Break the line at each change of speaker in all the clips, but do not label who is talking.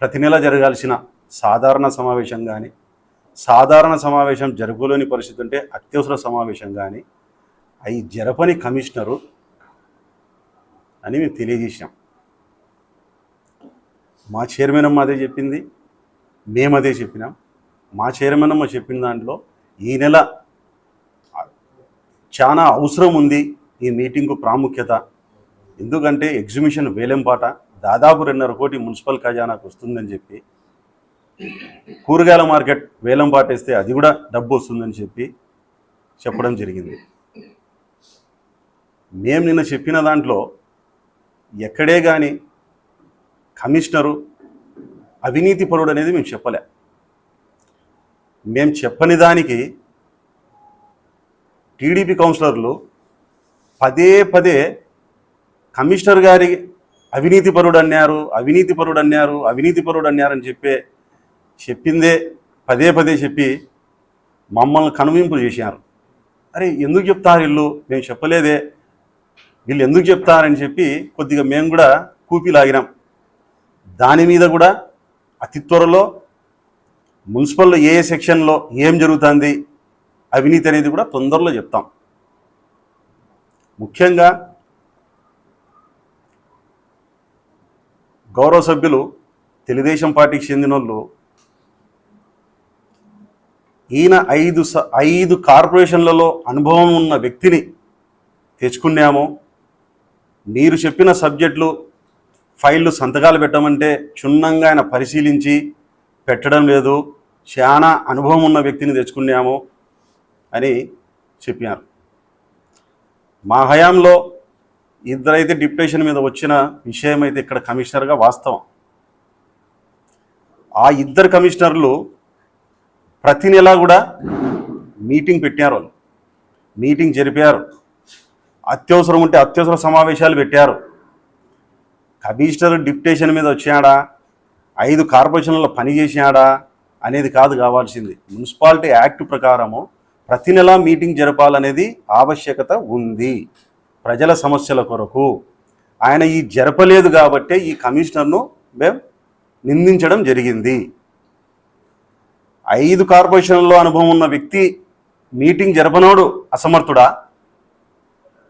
ప్రతి నెల జరగాల్సిన సాధారణ సమావేశం కానీ, సాధారణ సమావేశం జరగలేని పరిస్థితి ఉంటే అత్యవసర సమావేశం కానీ అవి జరపని కమిషనరు అని మేము తెలియజేసినాం. మా చైర్మన్ అమ్మ అదే చెప్పింది, మేము అదే చెప్పినాం. మా చైర్మన్ అమ్మ చెప్పిన దాంట్లో ఈ నెల చాలా అవసరం ఉంది ఈ మీటింగ్కు ప్రాముఖ్యత. ఎందుకంటే ఎగ్జిబిషన్ వేలంపాట దాదాపు 2.5 కోటి మున్సిపల్ ఖజానాకు వస్తుందని చెప్పి, కూరగాయల మార్కెట్ వేలంపాట వేస్తే అది కూడా డబ్బు వస్తుందని చెప్పడం జరిగింది. మేము నిన్న చెప్పిన దాంట్లో ఎక్కడే కానీ కమిషనరు అవినీతి పరుడు అనేది మేము చెప్పలే. మేము చెప్పని దానికి టీడీపీ కౌన్సిలర్లు పదే పదే కమిషనర్ గారి అవినీతి పరుడు అన్నారు అని చెప్పిందే పదే పదే చెప్పి మమ్మల్ని కనువింపు చేశారు. అరే ఎందుకు చెప్తారు వీళ్ళు, మేము చెప్పలేదే, వీళ్ళు ఎందుకు చెప్తారని చెప్పి కొద్దిగా మేము కూడా కూపిలాగినాం. దాని మీద కూడా అతి త్వరలో మున్సిపల్లో ఏ సెక్షన్లో ఏం జరుగుతుంది అవినీతి అనేది కూడా తొందరలో చెప్తాం. ముఖ్యంగా గౌరవ సభ్యులు తెలుగుదేశం పార్టీకి చెందిన వాళ్ళు ఈయన 5 కార్పొరేషన్లలో అనుభవం ఉన్న వ్యక్తిని తెచ్చుకున్నాము. మీరు చెప్పిన సబ్జెక్టులు ఫైళ్ళు సంతకాలు పెట్టమంటే క్షుణ్ణంగా ఆయన పరిశీలించి పెట్టడం లేదు, చాలా అనుభవం ఉన్న వ్యక్తిని తెచ్చుకున్నాము అని చెప్పారు. మా హయాంలో 2 అయితే డిప్యుటేషన్ మీద వచ్చిన విషయం అయితే ఇక్కడ కమిషనర్గా వాస్తవం. ఆ 2 కమిషనర్లు ప్రతి నెల కూడా మీటింగ్ పెట్టారు, వాళ్ళు మీటింగ్ జరిపారు, అత్యవసరం ఉంటే అత్యవసర సమావేశాలు పెట్టారు. కమిషనర్ డిప్యుటేషన్ మీద వచ్చాడా, 5 కార్పొరేషన్లలో పనిచేసాడా అనేది కాదు కావాల్సింది. మున్సిపాలిటీ యాక్ట్ ప్రకారము ప్రతి నెల మీటింగ్ జరపాలనేది ఆవశ్యకత ఉంది ప్రజల సమస్యల కొరకు. ఆయన ఈ జరపలేదు కాబట్టే ఈ కమిషనర్ను మేము నిందించడం జరిగింది. 5 కార్పొరేషన్లలో అనుభవం ఉన్న వ్యక్తి మీటింగ్ జరపనోడు అసమర్థుడా?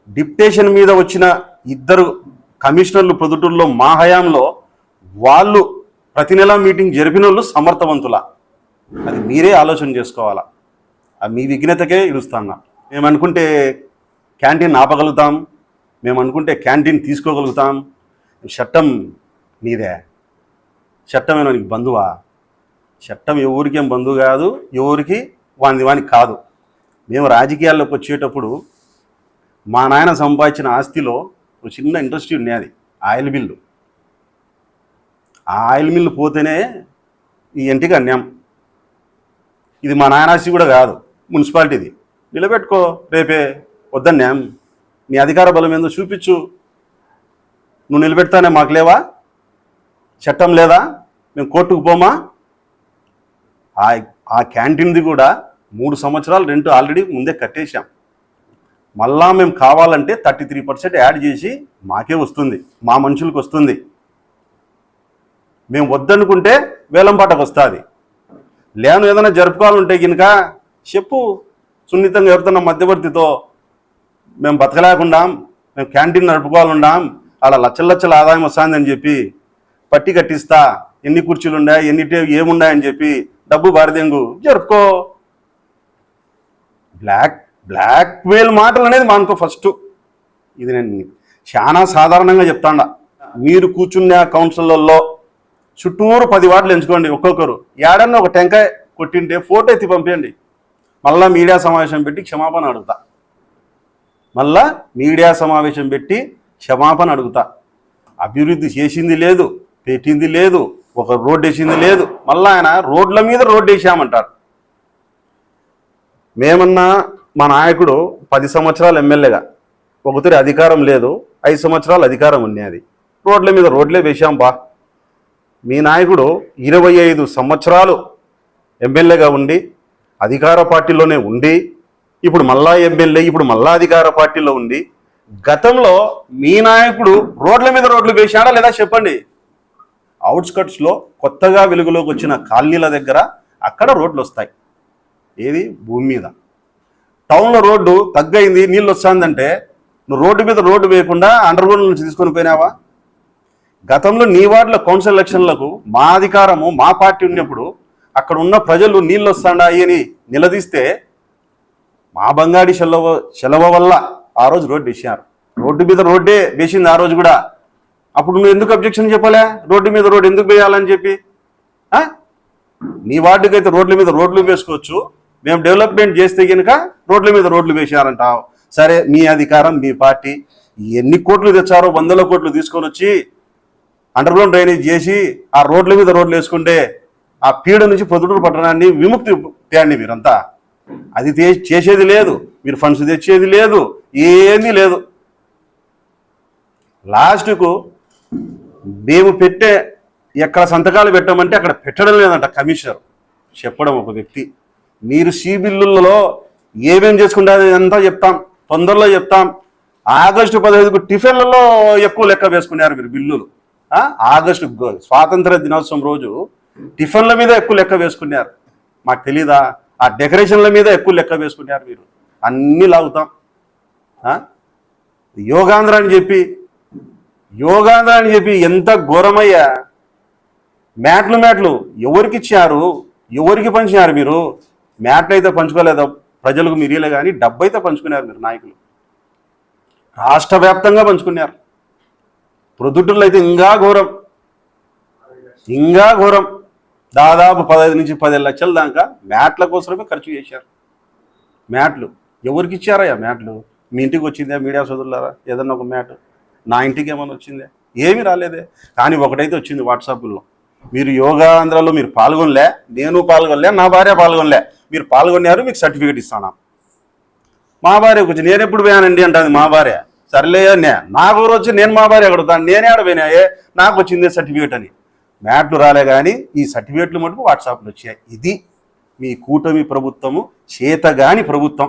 డిప్యుటేషన్ మీద వచ్చిన 2 కమిషనర్లు ప్రొద్దుటూరులో మా హయాంలో వాళ్ళు ప్రతి నెల మీటింగ్ జరిపిన వాళ్ళు సమర్థవంతులా? అది మీరే ఆలోచన చేసుకోవాలా. అది మీ విఘ్నతకే ఇరుస్తాను. మేము అనుకుంటే క్యాంటీన్ ఆపగలుగుతాం, మేము అనుకుంటే క్యాంటీన్ తీసుకోగలుగుతాం. చట్టం నీదే, చట్టమేనా నీకు బంధువా? చట్టం ఎవరికేం బంధువు కాదు, ఎవరికి వానికి కాదు. మేము రాజకీయాల్లోకి వచ్చేటప్పుడు మా నాయన సంపాదించిన ఆస్తిలో ఒక చిన్న ఇండస్ట్రీ ఉండేది, ఆయిల్ మిల్లు. ఆ ఆయిల్ మిల్లు పోతేనే ఈ ఇంటికి అన్యాం. ఇది మా నాయన ఆస్తి కూడా కాదు, మున్సిపాలిటీది. నిలబెట్టుకో, రేపే వద్దన్యాం. నీ అధికార బలం ఏందో చూపించు. నువ్వు నిలబెడతానే మాకు లేవా? చట్టం లేదా? మేము కోర్టుకు పోమా? ఆ క్యాంటీన్ది కూడా 3 సంవత్సరాలు రెంట్ ఆల్రెడీ ముందే కట్టేశాం. మళ్ళా మేము కావాలంటే 33% యాడ్ చేసి మాకే వస్తుంది, మా మనుషులకు వస్తుంది. మేము వద్దనుకుంటే వేలంపాటకు వస్తుంది. లేను ఏదైనా జరుపుకోవాలంటే కనుక చెప్పు, సున్నితంగా ఎవరితో మధ్యవర్తితో మేము బతకలేకుండాం, మేము క్యాంటీన్ నడుపుకోవాలండాం, అలా లక్షల ఆదాయం వస్తుందని చెప్పి పట్టి కట్టిస్తా, ఎన్ని కుర్చీలు ఉన్నాయి, ఏమున్నాయని చెప్పి డబ్బు బారదెంగు జరుపుకో. బ్లాక్ మెయిల్ మాటలు అనేది మానుకో ఫస్ట్. ఇది నేను చాలా సాధారణంగా చెప్తాండా. మీరు కూర్చున్న కౌన్సిలర్లో చుట్టూరు 10 వార్డులు ఎంచుకోండి, ఒక్కొక్కరు ఏడన్నా ఒక టెంకాయ కొట్టింటే ఫోటో ఎత్తి పంపించండి. మళ్ళీ మీడియా సమావేశం పెట్టి క్షమాపణ అడుగుతా. అభివృద్ధి చేసింది లేదు, పెట్టింది లేదు, ఒక రోడ్డు వేసింది లేదు, మళ్ళీ ఆయన రోడ్ల మీద రోడ్డు వేసామంటారు. మేమన్నా మా నాయకుడు 10 సంవత్సరాలు ఎమ్మెల్యేగా, ఒకసారి అధికారం లేదు, 5 సంవత్సరాలు అధికారం ఉన్నది, రోడ్ల మీద రోడ్లే వేసాం బా. మీ నాయకుడు 25 సంవత్సరాలు ఎమ్మెల్యేగా ఉండి అధికార పార్టీలోనే ఉండి ఇప్పుడు మళ్ళా ఎమ్మెల్యే, ఇప్పుడు మళ్ళా అధికార పార్టీలో ఉండి, గతంలో మీ నాయకుడు రోడ్ల మీద రోడ్లు వేశాడా లేదా చెప్పండి. అవుట్స్కట్స్లో కొత్తగా వెలుగులోకి వచ్చిన కాలనీల దగ్గర అక్కడ రోడ్లు వస్తాయి. ఏది భూమి మీద. టౌన్లో రోడ్డు తగ్గైంది, నీళ్ళు వస్తుందంటే నువ్వు రోడ్డు మీద రోడ్డు వేయకుండా అండర్ గ్రౌండ్ నుంచి తీసుకొని పోయినావా? గతంలో నీ వార్డుల కౌన్సిల్ ఎలక్షన్లకు మా అధికారము మా పార్టీ ఉన్నప్పుడు అక్కడ ఉన్న ప్రజలు నీళ్ళు వస్తాయి అని నిలదీస్తే మా బంగాడి సెలవ వల్ల ఆ రోజు రోడ్డు వేసారు. రోడ్డు మీద రోడ్డే వేసింది ఆ రోజు కూడా. అప్పుడు నువ్వు ఎందుకు అబ్జెక్షన్ చెప్పలే? రోడ్డు మీద రోడ్డు ఎందుకు వేయాలని చెప్పి. నీ వార్డుకి అయితే రోడ్ల మీద రోడ్లు వేసుకోవచ్చు, మేము డెవలప్మెంట్ చేస్తే కనుక రోడ్ల మీద రోడ్లు వేసారంటావు. సరే, మీ అధికారం, మీ పార్టీ ఎన్ని కోట్లు తెచ్చారో 100 కోట్లు తీసుకొని వచ్చి అండర్గ్రౌండ్ డ్రైనేజ్ చేసి ఆ రోడ్ల మీద రోడ్లు వేసుకుంటే ఆ పీడ నుంచి పొద్దుటూరు పట్టణాన్ని విముక్తి తేండి మీరంతా. అది చేసేది లేదు, మీరు ఫండ్స్ తెచ్చేది లేదు, ఏమీ లేదు. లాస్ట్కు మేము ఎక్కడ సంతకాలు పెట్టామంటే అక్కడ పెట్టడం లేదంట కమిషనర్ చెప్పడం. ఒక వ్యక్తి మీరు సి బిల్లులలో ఏమేం చేసుకుంటారు అంతా చెప్తాం, తొందరలో చెప్తాం. ఆగస్టు 15కు టిఫిన్లలో ఎక్కువ లెక్క వేసుకున్నారు మీరు బిల్లులు. ఆగస్టు స్వాతంత్ర దినోత్సవం రోజు టిఫిన్ల మీద ఎక్కువ లెక్క వేసుకున్నారు. మాకు తెలీదా? ఆ డెకరేషన్ల మీద ఎక్కువ లెక్క వేసుకున్నారు మీరు. అన్నీ లాగుతాం. యోగాంధ్ర అని చెప్పి ఎంత ఘోరమయ్యా. మ్యాట్లు ఎవరికి ఇచ్చారు? ఎవరికి పంచినారు మీరు? మ్యాట్లు అయితే పంచుకోలేదు ప్రజలకు మీరేలే, కానీ డబ్బు అయితే పంచుకున్నారు మీరు నాయకులు. రాష్ట్ర వ్యాప్తంగా పంచుకున్నారు. ప్రొద్దుటూరులో అయితే ఇంకా ఘోరం. దాదాపు 15 నుంచి 10 లక్షల దాకా మ్యాట్ల కోసమే ఖర్చు చేశారు. మ్యాట్లు ఎవరికి ఇచ్చారయ్యా? మ్యాట్లు మీ ఇంటికి వచ్చిందా మీడియా సోదరులారా? ఏదన్నా ఒక మ్యాట్ నా ఇంటికి ఏమైనా వచ్చిందే? ఏమీ రాలేదే. కానీ ఒకటైతే వచ్చింది వాట్సాప్లో, మీరు యోగాంధ్రలో మీరు పాల్గొనలే, నేను పాల్గొనలే, నా భార్య పాల్గొనలే, మీరు పాల్గొన్నారు, మీకు సర్టిఫికేట్ ఇస్తాను. మా భార్య వచ్చి నేను ఎప్పుడు పోయానండి అంటుంది మా భార్య. సర్లే, నాకు వచ్చి నేను మా భార్య అడుగుతాను, నేనే ఆడపోయినాయే, నాకు వచ్చిందే సర్టిఫికేట్ అని. మ్యాట్లు రాలే, కానీ ఈ సర్టిఫికేట్లు మటుకు వాట్సాప్లో వచ్చాయి. ఇది మీ కూటమి ప్రభుత్వము, చేతగాని ప్రభుత్వం.